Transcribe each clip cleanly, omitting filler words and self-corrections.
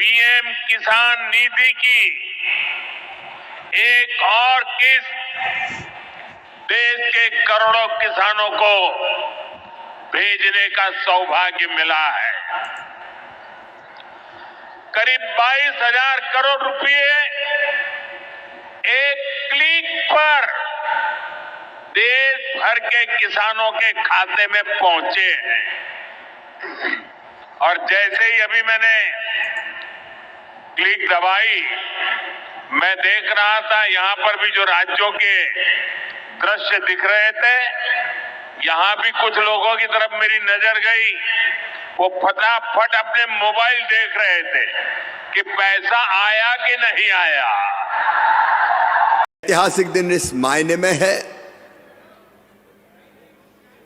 PM किसान निधि की एक और किस्त देश के करोड़ों किसानों को भेजने का सौभाग्य मिला है। करीब 22,000 करोड़ रुपए एक क्लिक पर देश भर के किसानों के खाते में पहुंचे हैं। और जैसे ही अभी मैंने क्लिक दबाई, मैं देख रहा था यहां पर भी जो राज्यों के दृश्य दिख रहे थे, यहां भी कुछ लोगों की तरफ मेरी नजर गई। वो फटाफट अपने मोबाइल देख रहे थे कि पैसा आया कि नहीं आया। ऐतिहासिक दिन इस मायने में है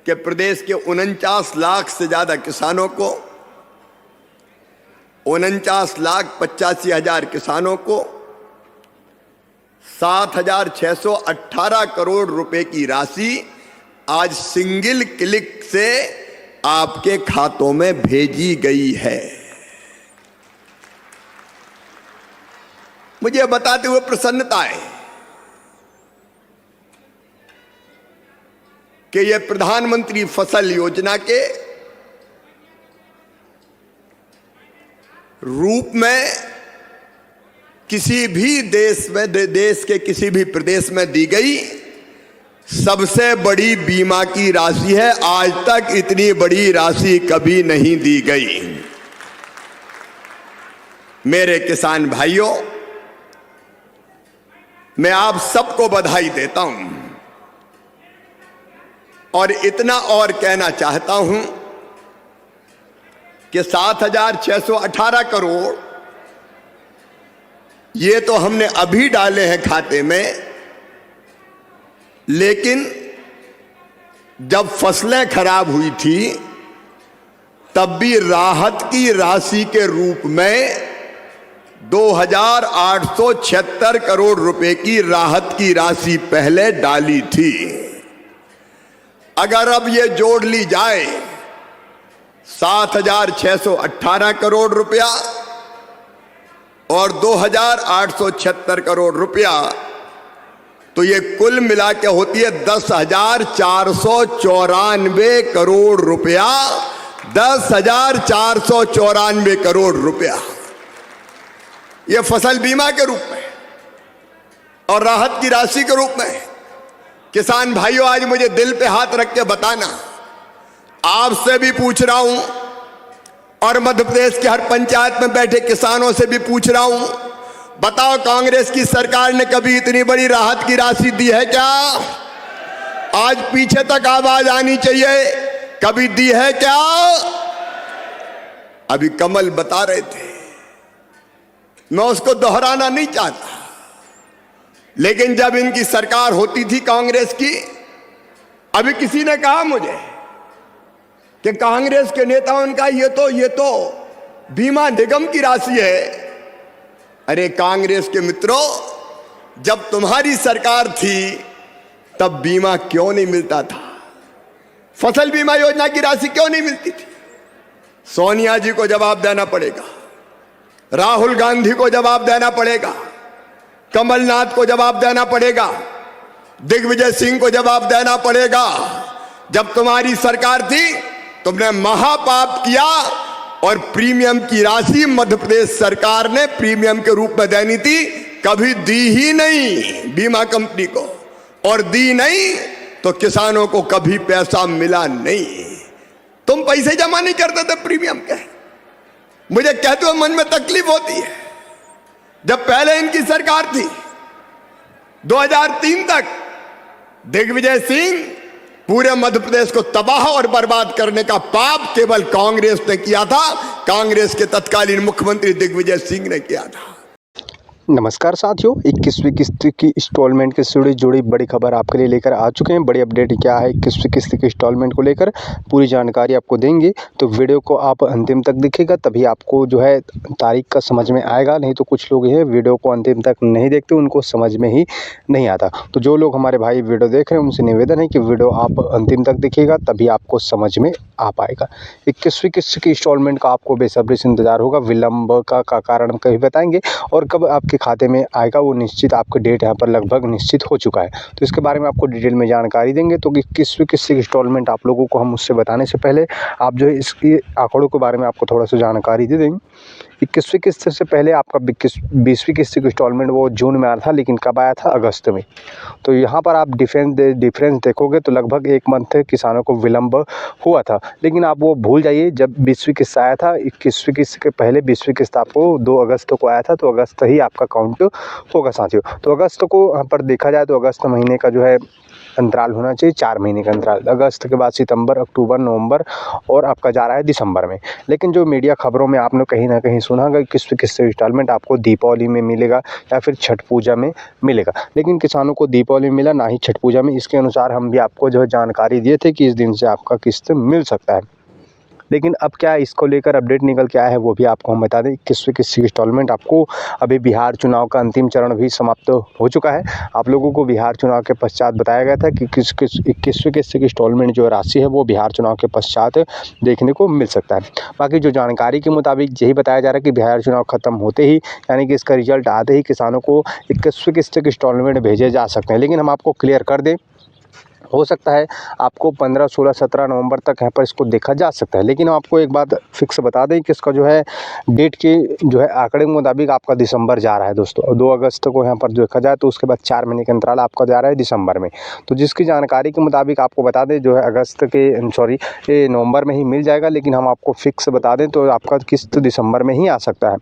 कि प्रदेश के 49 लाख से ज्यादा किसानों को, 49,85,000 किसानों को 7,618 करोड़ रुपए की राशि आज सिंगल क्लिक से आपके खातों में भेजी गई है। मुझे बताते हुए प्रसन्नता है कि यह प्रधानमंत्री फसल योजना के रूप में किसी भी देश में, देश के किसी भी प्रदेश में दी गई सबसे बड़ी बीमा की राशि है। आज तक इतनी बड़ी राशि कभी नहीं दी गई। मेरे किसान भाइयों, मैं आप सबको बधाई देता हूं और इतना और कहना चाहता हूं कि 7,618 करोड़ ये तो हमने अभी डाले हैं खाते में, लेकिन जब फसलें खराब हुई थी तब भी राहत की राशि के रूप में 2,876 करोड़ रुपए की राहत की राशि पहले डाली थी। अगर अब ये जोड़ ली जाए 7,618 करोड़ रुपया और 2,876 करोड़ रुपया, तो ये कुल मिला के होती है 10,494 करोड़ रुपया। 10,494 करोड़ रुपया ये फसल बीमा के रूप में और राहत की राशि के रूप में। किसान भाइयों, आज मुझे दिल पे हाथ रख के बताना, आपसे भी पूछ रहा हूं और मध्य प्रदेश के हर पंचायत में बैठे किसानों से भी पूछ रहा हूं, बताओ कांग्रेस की सरकार ने कभी इतनी बड़ी राहत की राशि दी है क्या? आज पीछे तक आवाज आनी चाहिए, कभी दी है क्या? अभी कमल बता रहे थे, मैं उसको दोहराना नहीं चाहता, लेकिन जब इनकी सरकार होती थी कांग्रेस की, अभी किसी ने कहा मुझे कि कांग्रेस के नेताओं का ये तो बीमा निगम की राशि है। अरे कांग्रेस के मित्रों, जब तुम्हारी सरकार थी तब बीमा क्यों नहीं मिलता था? फसल बीमा योजना की राशि क्यों नहीं मिलती थी? सोनिया जी को जवाब देना पड़ेगा, राहुल गांधी को जवाब देना पड़ेगा, कमलनाथ को जवाब देना पड़ेगा, दिग्विजय सिंह को जवाब देना पड़ेगा। जब तुम्हारी सरकार थी तुमने महापाप किया और प्रीमियम की राशि मध्य प्रदेश सरकार ने प्रीमियम के रूप में देनी थी, कभी दी ही नहीं बीमा कंपनी को, और दी नहीं तो किसानों को कभी पैसा मिला नहीं। तुम पैसे जमा नहीं करते थे प्रीमियम के। मुझे कहते हुए मन में तकलीफ होती है, जब पहले इनकी सरकार थी 2003 तक दिग्विजय सिंह पूरे मध्य प्रदेश को तबाह और बर्बाद करने का पाप केवल कांग्रेस ने किया था, कांग्रेस के तत्कालीन मुख्यमंत्री दिग्विजय सिंह ने किया था। नमस्कार साथियों, 21वीं किस्त की इंस्टॉलमेंट के से जुड़ी बड़ी खबर आपके लिए लेकर आ चुके हैं। बड़ी अपडेट क्या है 21वीं किस्त की इंस्टॉलमेंट को लेकर पूरी जानकारी आपको देंगे, तो वीडियो को आप अंतिम तक देखिएगा, तभी आपको जो है तारीख का समझ में आएगा। नहीं तो कुछ लोग हैं वीडियो को अंतिम तक नहीं देखते, उनको समझ में ही नहीं आता। तो जो लोग हमारे भाई वीडियो देख रहे हैं उनसे निवेदन है कि वीडियो आप अंतिम तक देखिएगा, तभी आपको समझ में आ पाएगा। 21वीं किस्त की इंस्टॉलमेंट का आपको बेसब्री से इंतजार होगा। विलंब का कारण हम कभी बताएंगे, और कब आपके खाते में आएगा वो निश्चित, आपका डेट यहाँ पर लगभग निश्चित हो चुका है। तो इसके बारे में आपको डिटेल में जानकारी देंगे। तो 21वीं किस्त की इंस्टॉलमेंट आप लोगों को हम उससे बताने से पहले आप जो है इसकी आंकड़ों के बारे में आपको थोड़ा सा जानकारी दे देंगे। 21वीं किस्त से पहले आपका 20वीं किस्त की इंस्टॉलमेंट वो जून में आया था, लेकिन कब आया था? अगस्त में। तो यहाँ पर आप डिफरेंस देखोगे तो लगभग 1 मंथ किसानों को विलंब हुआ था। लेकिन आप वो भूल जाइए, जब 20वीं किस्त आया था, 21वीं किस्त के पहले 20वीं किस्त आपको 2 अगस्त को आया था, तो अगस्त ही आपका काउंट होगा साथियों। तो अगस्त को यहाँ पर देखा जाए तो अगस्त महीने का जो है अंतराल होना चाहिए, 4 महीने का अंतराल। अगस्त के बाद सितंबर, अक्टूबर, नवंबर और आपका जा रहा है दिसंबर में। लेकिन जो मीडिया खबरों में आपने कहीं ना कहीं सुना होगा कि किस्त इंस्टॉलमेंट आपको दीपावली में मिलेगा या फिर छठ पूजा में मिलेगा, लेकिन किसानों को दीपावली में मिला ना ही छठ पूजा में। इसके अनुसार हम भी आपको जो है जानकारी दिए थे कि इस दिन से आपका किस्त मिल सकता है। लेकिन अब क्या इसको लेकर अपडेट निकल के आया है वो भी आपको हम बता दें। 21वीं किस्त की इंस्टॉलमेंट आपको अभी बिहार चुनाव का अंतिम चरण भी समाप्त हो चुका है। आप लोगों को बिहार चुनाव के पश्चात बताया गया था कि 21वीं किस्त की इंस्टॉलमेंट जो राशि है वो बिहार चुनाव के पश्चात देखने को मिल सकता है। बाकी जो जानकारी के मुताबिक यही बताया जा रहा है कि बिहार चुनाव खत्म होते ही, यानी कि इसका रिजल्ट आते ही किसानों को 21वीं किस्त की इंस्टॉलमेंट भेजे जा सकते हैं। लेकिन हम आपको क्लियर कर दें, हो सकता है आपको 15, 16, 17 नवंबर तक यहाँ पर इसको देखा जा सकता है। लेकिन आपको एक बात फिक्स बता दें कि इसका जो है डेट के जो है आंकड़े के मुताबिक आपका दिसंबर जा रहा है दोस्तों। 2 अगस्त को यहाँ पर देखा जाए तो उसके बाद 4 महीने का अंतराल आपका जा रहा है दिसंबर में। तो जिसकी जानकारी के मुताबिक आपको बता दें जो है ये नवंबर में ही मिल जाएगा, लेकिन हम आपको फिक्स बता दें तो आपका किस्त दिसंबर में ही आ सकता है।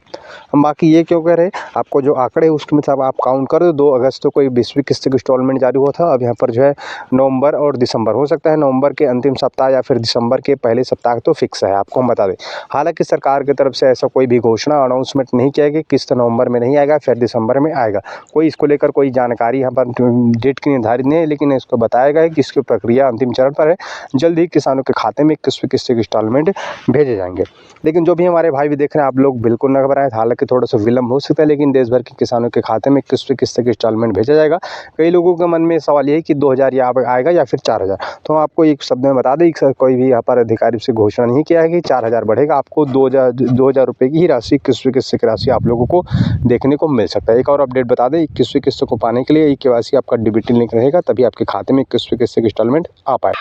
हम बाकी ये क्यों कह रहे हैं, आपको जो आंकड़े उसके मतलब आप काउंट कर दो। 2 अगस्त को 20वीं किस्त की इंस्टॉलमेंट जारी हुआ था। अब यहाँ पर जो है नवंबर और दिसंबर हो सकता है, नवंबर के अंतिम सप्ताह या फिर दिसंबर के पहले सप्ताह तो फिक्स है, आपको हम बता दें। हालांकि सरकार की तरफ से ऐसा कोई भी घोषणा अनाउंसमेंट नहीं किया कि किस्त नवंबर में नहीं आएगा फिर दिसंबर में आएगा। कोई इसको लेकर कोई जानकारी यहाँ पर डेट की निर्धारित नहीं है, लेकिन इसको बताया गया है कि इसकी प्रक्रिया अंतिम चरण पर है। जल्द ही किसानों के खाते में 21वीं किस्त की इंस्टॉलमेंट भेजे जाएंगे। लेकिन जो भी हमारे भाई भी देख रहे हैं, आप लोग बिल्कुल न घबराएं। हालांकि थोड़ा सा विलंब हो सकता है, लेकिन देश भर के किसानों के खाते में 21वीं किस्त की इंस्टॉलमेंट भेजा जाएगा। कई लोगों के मन में सवाल ये है कि 2000 यहाँ पर आएगा या फिर 4000। तो आपको एक शब्द में बता दें, कोई भी यहाँ पर अधिकारी से घोषणा नहीं किया है कि 4000 बढ़ेगा। आपको 2000 रुपये की ही राशि 21वीं किस्त की राशि आप लोगों को देखने को मिल सकता है। एक और अपडेट बता दें, 21वीं किस्त को पाने के लिए KYC आपका डीबीटी लिंक रहेगा, तभी आपके खाते में 21वीं किस्त की इंस्टॉलमेंट आ पाए।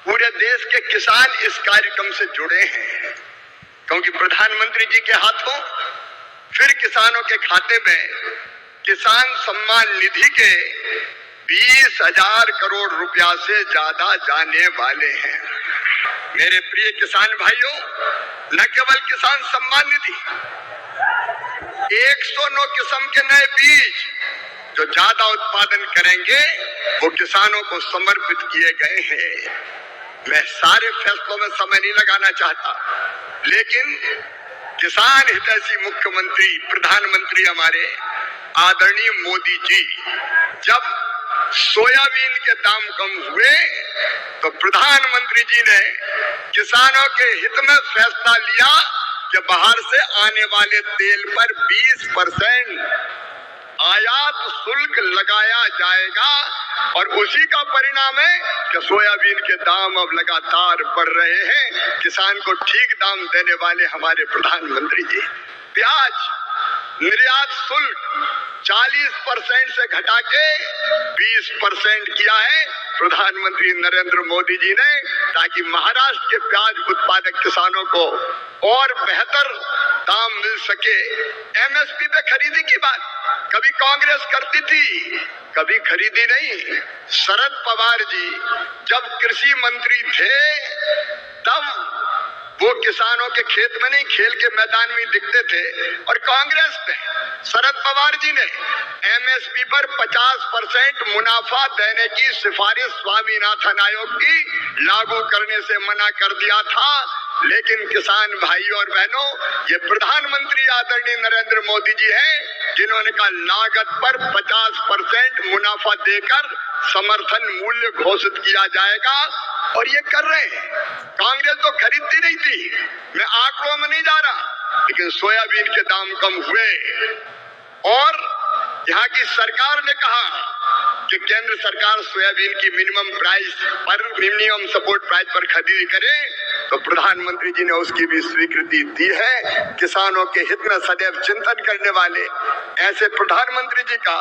पूरे देश के किसान इस कार्यक्रम से जुड़े हैं, क्योंकि प्रधानमंत्री जी के हाथों फिर किसानों के खाते में किसान सम्मान निधि के 20,000 करोड़ रुपया से ज्यादा जाने वाले हैं। मेरे प्रिय किसान भाइयों, न केवल किसान सम्मान निधि, 109 किस्म के नए बीज जो ज्यादा उत्पादन करेंगे वो किसानों को समर्पित किए गए हैं। मैं सारे फैसलों में समय नहीं लगाना चाहता, लेकिन किसान हितैषी मुख्यमंत्री प्रधानमंत्री हमारे आदरणीय मोदी जी जब सोयाबीन के दाम कम हुए तो प्रधानमंत्री जी ने किसानों के हित में फैसला लिया कि बाहर से आने वाले तेल पर 20% आयात शुल्क लगाया जाएगा, और उसी का परिणाम है कि सोयाबीन के दाम अब लगातार बढ़ रहे हैं। किसान को ठीक दाम देने वाले हमारे प्रधानमंत्री जी। प्याज निर्यात शुल्क 40% से घटा के 20% किया है प्रधानमंत्री नरेंद्र मोदी जी ने, ताकि महाराष्ट्र के प्याज उत्पादक किसानों को और बेहतर दाम मिल सके। MSP पे खरीदी की बात कभी कांग्रेस करती थी, कभी खरीदी नहीं। शरद पवार जी जब कृषि मंत्री थे तब वो किसानों के खेत में नहीं, खेल के मैदान में दिखते थे। और कांग्रेस ने, शरद पवार जी ने MSP पर 50% मुनाफा देने की सिफारिश स्वामीनाथन आयोग की लागू करने से मना कर दिया था। लेकिन किसान भाइयों और बहनों, ये प्रधानमंत्री आदरणीय नरेंद्र मोदी जी हैं जिन्होंने कहा लागत पर 50% मुनाफा देकर समर्थन मूल्य घोषित किया जाएगा, और ये कर रहे हैं। कांग्रेस तो खरीदती नहीं थी, मैं आंकड़ों में नहीं जा रहा, लेकिन सोयाबीन के दाम कम हुए और यहाँ की सरकार ने कहा कि केंद्र सरकार सोयाबीन की मिनिमम सपोर्ट प्राइस पर खरीदी करे, तो प्रधानमंत्री जी ने उसकी भी स्वीकृति दी है। किसानों के हित में सदैव चिंतन करने वाले ऐसे प्रधानमंत्री जी का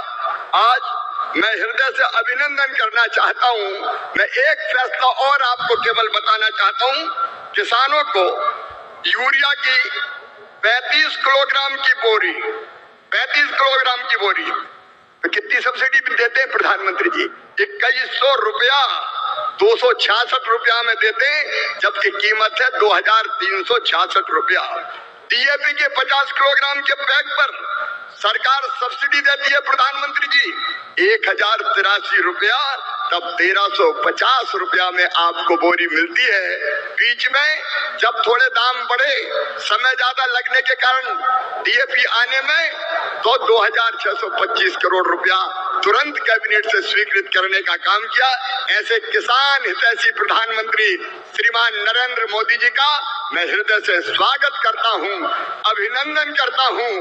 आज मैं हृदय से अभिनंदन करना चाहता हूं। मैं एक फैसला और आपको केवल बताना चाहता हूं, किसानों को यूरिया की 35 किलोग्राम की बोरी, 35 किलोग्राम की बोरी तो कितनी सब्सिडी देते हैं प्रधानमंत्री जी? 2100 रुपया 266 रुपया में देते हैं, जबकि कीमत है 2366 रुपया। डीएपी के 50 किलोग्राम के बैग पर सरकार सब्सिडी देती है प्रधानमंत्री जी 1083 रुपया, तब 1350 रुपया में आपको बोरी मिलती है। बीच में जब थोड़े दाम बढ़े, समय ज्यादा लगने के कारण डीएपी आने में, तो 2625 करोड़ रुपया तुरंत कैबिनेट से स्वीकृत करने का काम किया। ऐसे किसान हितैषी प्रधानमंत्री श्रीमान नरेंद्र मोदी जी का मैं हृदय से स्वागत करता हूं, अभिनंदन करता हूं।